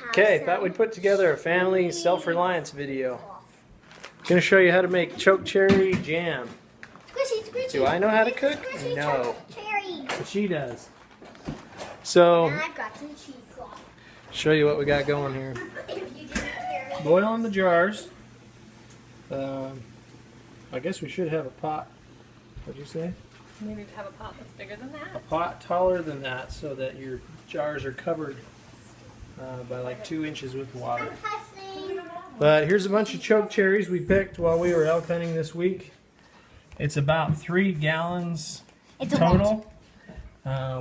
Okay, thought we'd put together a family self-reliance video. Gonna show you how to make chokecherry jam. Squishy, squishy. Do I know how to cook? Squishy, No. cherry. But she does. So, And I've got some cheesecloth. show you what we got going here. Boil in the jars. I guess we should have a pot. What'd you say? We need to have a pot that's bigger than that. A pot taller than that so that your jars are covered by like 2 inches with water. But here's a bunch of chokecherries we picked while we were elk hunting this week. It's about 3 gallons total.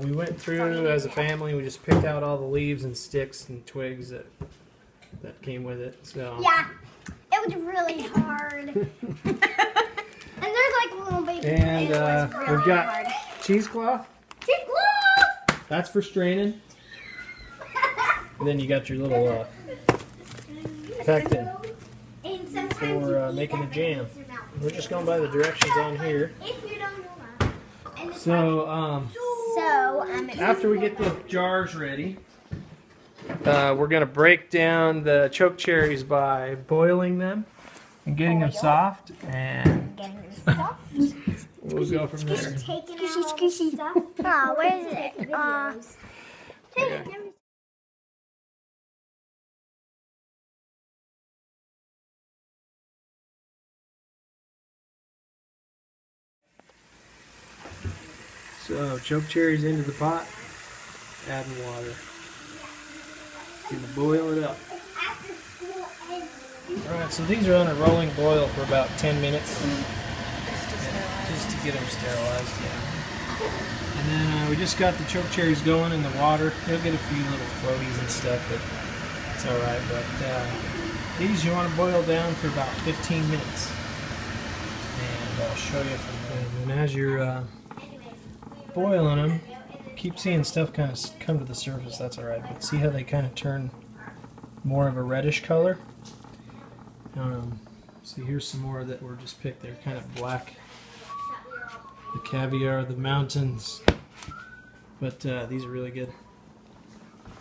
We went through as a family. We just picked out all the leaves and sticks and twigs that came with it. So yeah, it was really hard. And there's like little baby. And we've got cheesecloth. Cheesecloth. That's for straining. And then you got your little pectin for making a jam. We're just going by the directions on here. So after we get the jars ready, we're going to break down the chokecherries by boiling them and getting them soft, and we'll go from there. Squishy. Oh, where is it? Okay. So, chokecherries into the pot, adding water. Gonna boil it up. Alright, so these are on a rolling boil for about 10 minutes. Just to get them sterilized, yeah. And then we just got the chokecherries going in the water. You'll get a few little floaties and stuff, but it's alright. But these you want to boil down for about 15 minutes. And I'll show you from there. And as you're boiling them, keep seeing stuff kind of come to the surface. That's alright, but see how they kind of turn more of a reddish color? See, here's some more that were just picked. They're kind of black. The caviar, the mountains, but these are really good.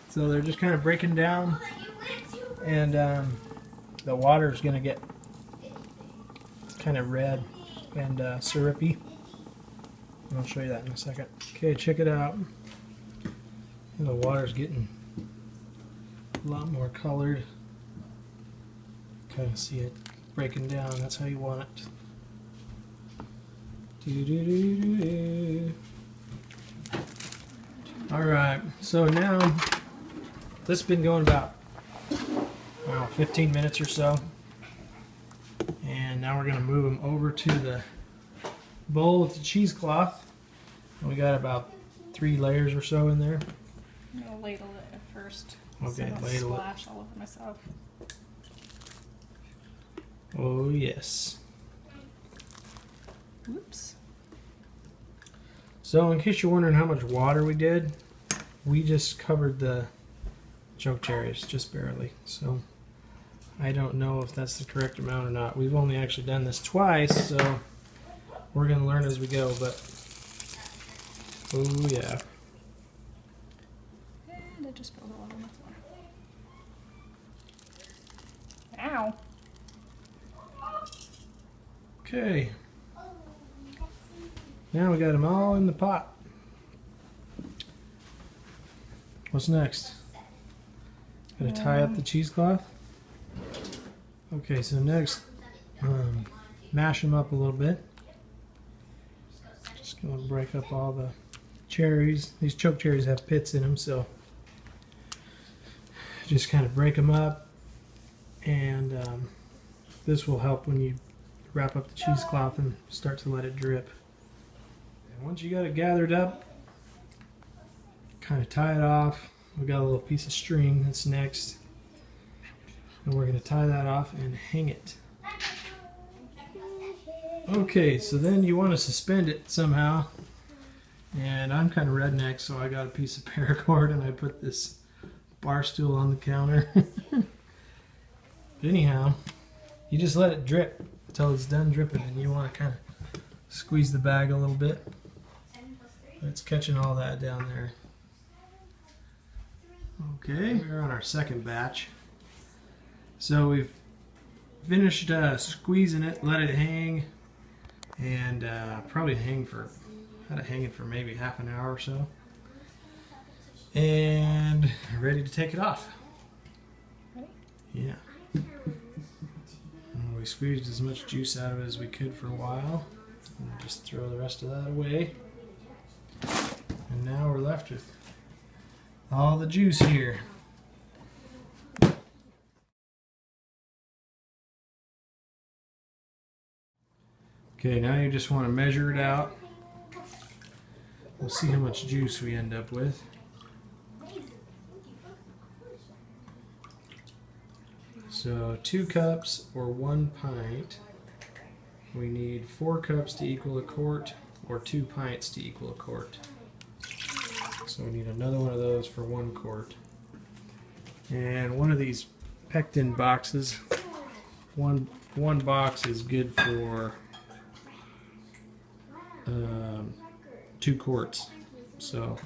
So they're just kind of breaking down, and the water is going to get kind of red and syrupy. And I'll show you that in a second. Okay, check it out. And the water's getting a lot more colored. Kind of see it breaking down. That's how you want it. Alright, so now this has been going about 15 minutes or so. And now we're going to move them over to the bowl with the cheesecloth. And we got about 3 layers or so in there. I'm going to ladle it at first. Okay, so I don't ladle splash all over myself. Oh yes. Oops. So in case you're wondering how much water we did, we just covered the chokecherries just barely. So I don't know if that's the correct amount or not. We've only actually done this twice, so we're going to learn as we go, but oh yeah. And I just spilled it all on the floor. Ow. Okay. Now we got them all in the pot. What's next? Gotta tie up the cheesecloth. Okay, so next, mash them up a little bit. Just gonna break up all the cherries. These chokecherries have pits in them, so just kind of break them up, and this will help when you wrap up the cheesecloth and start to let it drip. And once you got it gathered up, kind of tie it off. We got a little piece of string that's next, and we're going to tie that off and hang it. Okay, so then you want to suspend it somehow, and I'm kind of redneck, so I got a piece of paracord and I put this bar stool on the counter. But anyhow, you just let it drip until it's done dripping, and you want to kind of squeeze the bag a little bit. It's catching all that down there. Okay, we're on our second batch. So we've finished squeezing it, let it hang, and probably had it hanging for maybe half an hour or so. And ready to take it off. Ready? Yeah. And we squeezed as much juice out of it as we could for a while. And just throw the rest of that away. And now we're left with all the juice here. Okay, now you just want to measure it out. We'll see how much juice we end up with. So 2 cups or 1 pint. We need 4 cups to equal a quart or 2 pints to equal a quart. So we need another one of those for 1 quart. And one of these pectin boxes, one box is good for 2 quarts. So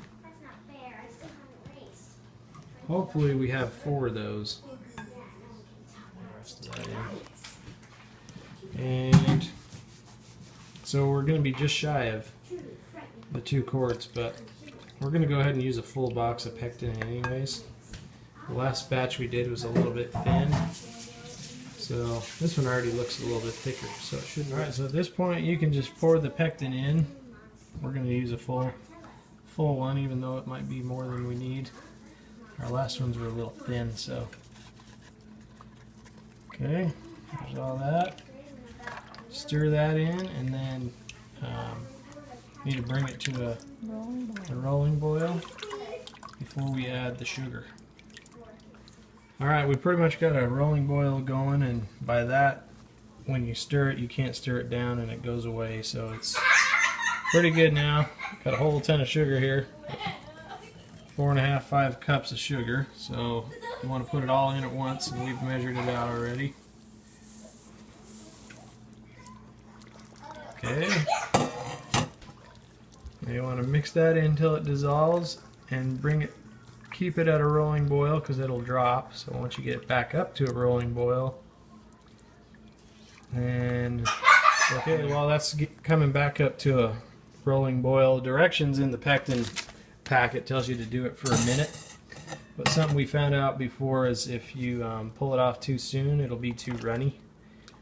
hopefully we have 4 of those. And so we're going to be just shy of the 2 quarts, but we're going to go ahead and use a full box of pectin anyways. The last batch we did was a little bit thin, so this one already looks a little bit thicker, so it shouldn't. Alright, so at this point you can just pour the pectin in. We're going to use a full one, even though it might be more than we need. Our last ones were a little thin, so. Okay, there's all that. Stir that in, and then need to bring it to a rolling boil before we add the sugar. Alright, we pretty much got a rolling boil going, and by that, when you stir it, you can't stir it down and it goes away, so it's pretty good now. Got a whole ton of sugar here. 4.5, 5 cups of sugar, so you want to put it all in at once, and we've measured it out already. Okay. Now you want to mix that in until it dissolves, and keep it at a rolling boil because it'll drop. So once you get it back up to a rolling boil, and okay, while that's coming back up to a rolling boil, directions in the pectin packet tells you to do it for a minute. But something we found out before is if you pull it off too soon, it'll be too runny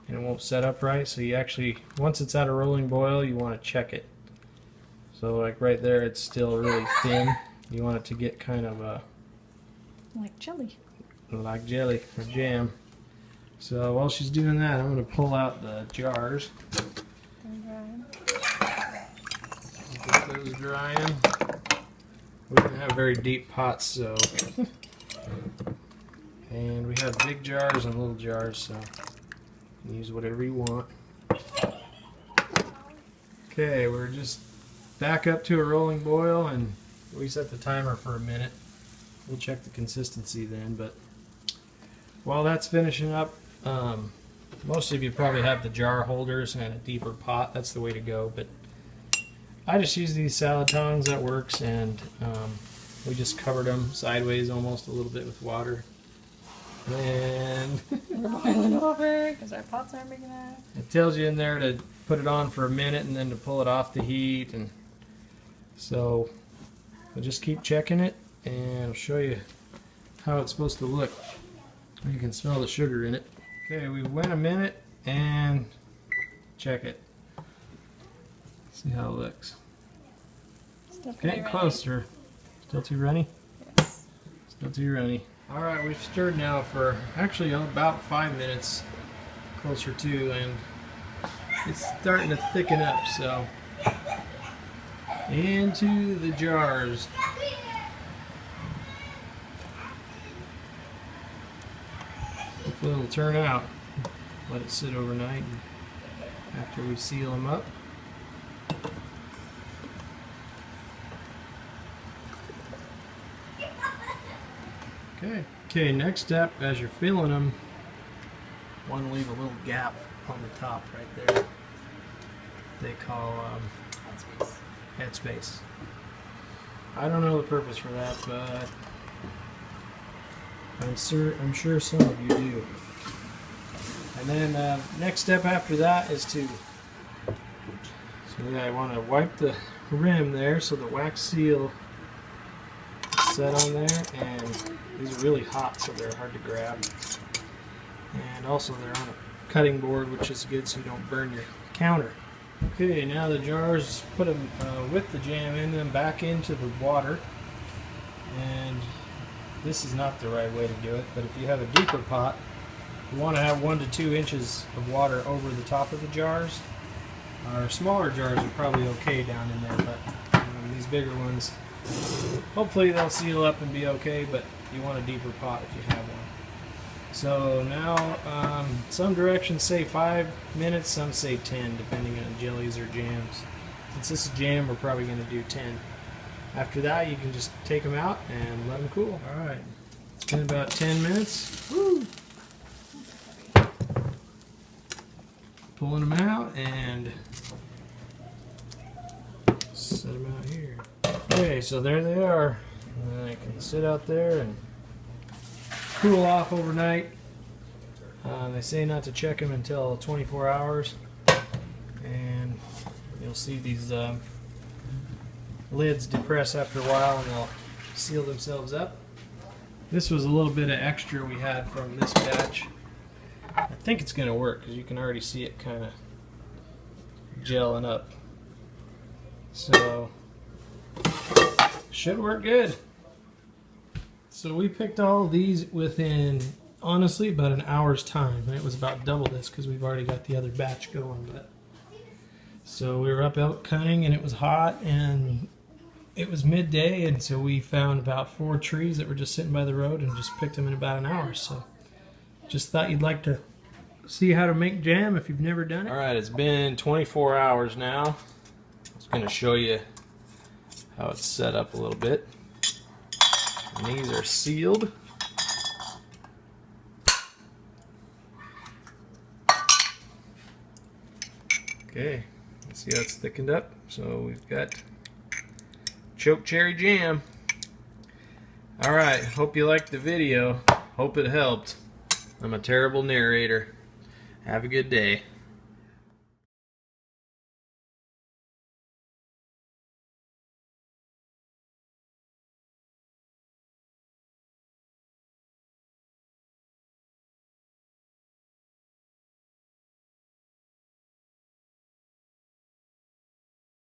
and it won't set up right. So you actually, once it's at a rolling boil, you want to check it. So like right there, it's still really thin. You want it to get kind of Like jelly. like jelly or jam. So while she's doing that, I'm going to pull out the jars. Get those drying. We don't have very deep pots, so. And we have big jars and little jars, so you can use whatever you want. Okay, we're just back up to a rolling boil, and we set the timer for a minute. We'll check the consistency then, but while that's finishing up, most of you probably have the jar holders and a deeper pot. That's the way to go, but I just use these salad tongs. That works, and we just covered them sideways almost a little bit with water. And We're boiling over because our pots aren't big enough. it tells you in there to put it on for a minute and then to pull it off the heat, and so we'll just keep checking it, and I'll show you how it's supposed to look. You can smell the sugar in it. Okay, we went a minute and check it. See how it looks. Getting closer. Still too runny? Yes. Still too runny. Alright, we've stirred now for actually about 5 minutes, closer to, and it's starting to thicken up, so into the jars. Hopefully it'll turn out. Let it sit overnight after we seal them up. Okay, next step, as you're filling them, want to leave a little gap on the top right there. They call headspace. I don't know the purpose for that, but I'm sure some of you do. And then next step after that is to, I want to wipe the rim there so the wax seal is set on there, and these are really hot so they're hard to grab. And also they're on a cutting board, which is good so you don't burn your counter. Okay, now the jars, put them with the jam in them back into the water. And this is not the right way to do it, but if you have a deeper pot, you want to have 1 to 2 inches of water over the top of the jars. Our smaller jars are probably okay down in there, but these bigger ones, hopefully they'll seal up and be okay, but you want a deeper pot if you have one. So now, some directions say 5 minutes, some say 10, depending on jellies or jams. Since this is jam, we're probably going to do 10. After that, you can just take them out and let them cool. Alright, it's been about 10 minutes. Woo! Pulling them out and set them out here. Okay, so there they are. And they can sit out there and cool off overnight. They say not to check them until 24 hours. And you'll see these lids depress after a while and they'll seal themselves up. This was a little bit of extra we had from this batch. I think it's going to work because you can already see it kind of gelling up. So, should work good. So we picked all these within, honestly, about an hour's time. And it was about double this because we've already got the other batch going. But so we were up elk cutting and it was hot and it was midday, and so we found about 4 trees that were just sitting by the road and just picked them in about an hour. So just thought you'd like to see how to make jam if you've never done it. Alright, it's been 24 hours now. I was going to show you how it's set up a little bit. And these are sealed. Okay, let's see how it's thickened up. So we've got Chokecherry Jam. Alright, hope you liked the video. Hope it helped. I'm a terrible narrator. Have a good day.